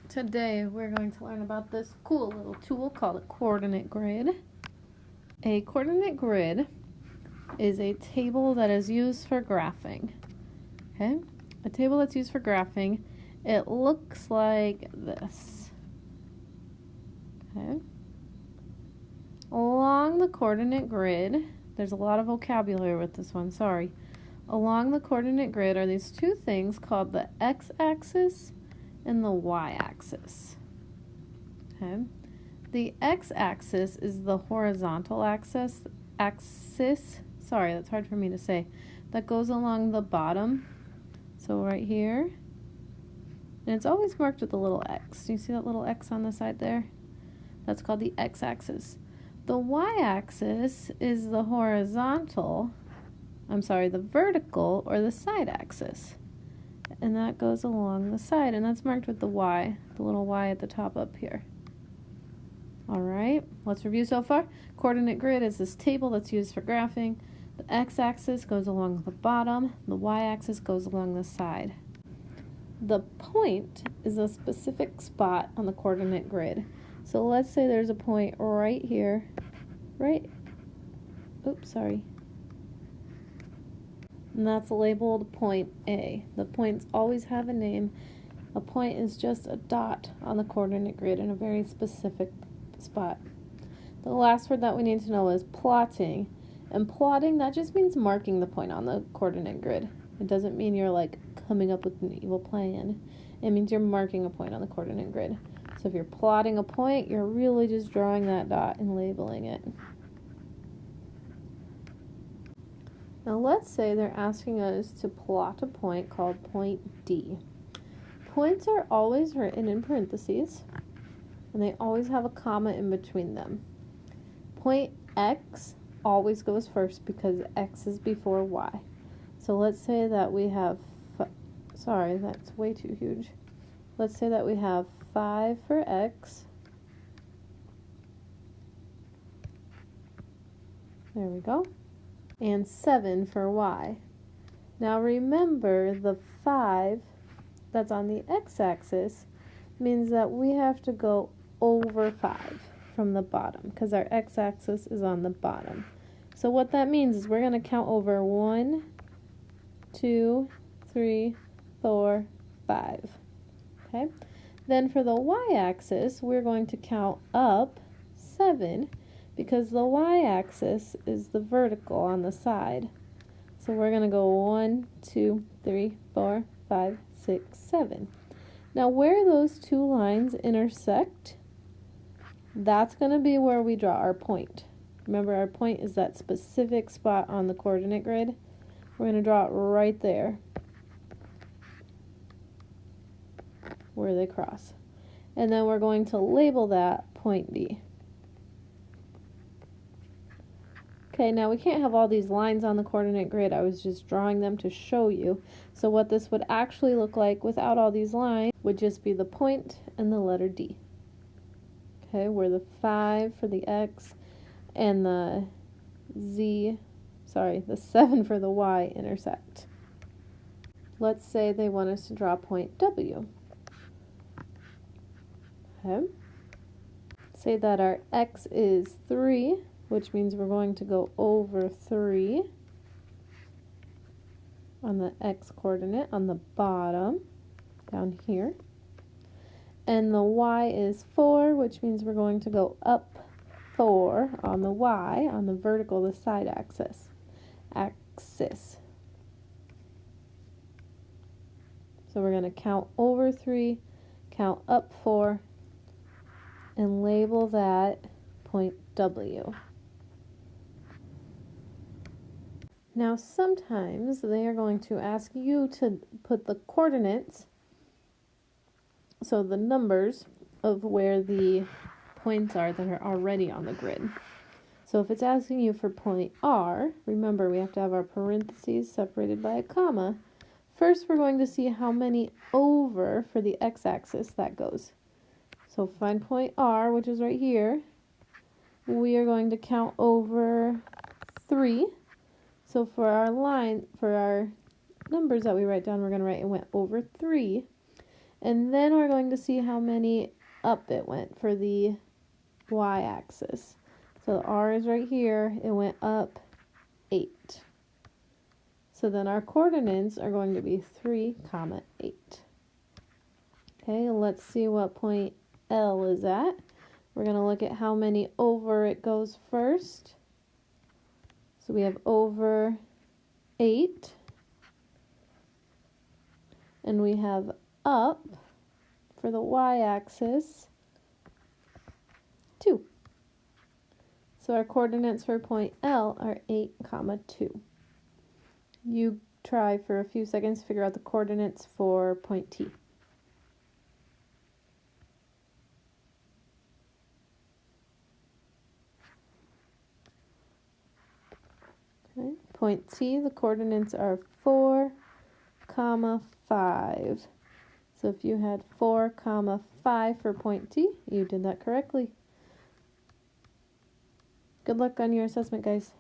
Today we're going to learn about this cool little tool called a coordinate grid. A coordinate grid is a table that is used for graphing. Okay? A table that's used for graphing, it looks like this. Okay? Along the coordinate grid, there's a lot of vocabulary with this one, sorry. Along the coordinate grid are these two things called the x-axis and the y-axis. Okay? The x-axis is the horizontal axis, sorry, that's hard for me to say, that goes along the bottom. So right here, and it's always marked with a little x. Do you see that little x on the side there? That's called the x-axis. The y-axis is the the vertical or the side axis. And that goes along the side, and that's marked with the y, the little y at the top up here. Alright, let's review so far. Coordinate grid is this table that's used for graphing. The x-axis goes along the bottom, the y-axis goes along the side. The point is a specific spot on the coordinate grid. So let's say there's a point right here, and that's labeled point A. The points always have a name. A point is just a dot on the coordinate grid in a very specific spot. The last word that we need to know is plotting. And plotting, that just means marking the point on the coordinate grid. It doesn't mean you're like coming up with an evil plan. It means you're marking a point on the coordinate grid. So if you're plotting a point, you're really just drawing that dot and labeling it. Now let's say they're asking us to plot a point called point D. Points are always written in parentheses, and they always have a comma in between them. Point X always goes first because X is before Y. So let's say that we have, sorry, that's way too huge. Let's say that we have 5 for X. There we go. And 7 for Y. Now remember, the 5 that's on the x-axis means that we have to go over 5 from the bottom because our x-axis is on the bottom. So what that means is we're going to count over 1, 2, 3, 4, 5. Okay? Then for the y-axis, we're going to count up 7 because the y-axis is the vertical on the side. So we're going to go 1, 2, 3, 4, 5, 6, 7. Now where those two lines intersect, that's going to be where we draw our point. Remember, our point is that specific spot on the coordinate grid. We're going to draw it right there where they cross. And then we're going to label that point D. Okay, now we can't have all these lines on the coordinate grid. I was just drawing them to show you. So what this would actually look like without all these lines would just be the point and the letter D. Okay, where the 5 for the X and the 7 for the Y intersect. Let's say they want us to draw point W. Okay. Say that our X is 3, which means we're going to go over 3 on the X coordinate on the bottom, down here. And the Y is 4, which means we're going to go up 4 on the Y, on the vertical, the side axis. So we're going to count over 3, count up 4, and label that point W. Now sometimes they are going to ask you to put the coordinates, so the numbers of where the points are that are already on the grid. So if it's asking you for point R, remember we have to have our parentheses separated by a comma. First we're going to see how many over for the x-axis that goes. So find point R, which is right here. We are going to count over 3. So for our numbers that we write down, we're going to write it went over 3. And then we're going to see how many up it went for the y-axis. So R is right here. It went up 8. So then our coordinates are going to be 3, 8. Okay, let's see what point L is at. We're going to look at how many over it goes first. So we have over 8. And we have up for the y-axis 2. So our coordinates for point L are 8, 2. You try for a few seconds to figure out the coordinates for point T. Okay. Point T, the coordinates are 4, 5. So if you had 4, 5 for point T, you did that correctly. Good luck on your assessment, guys.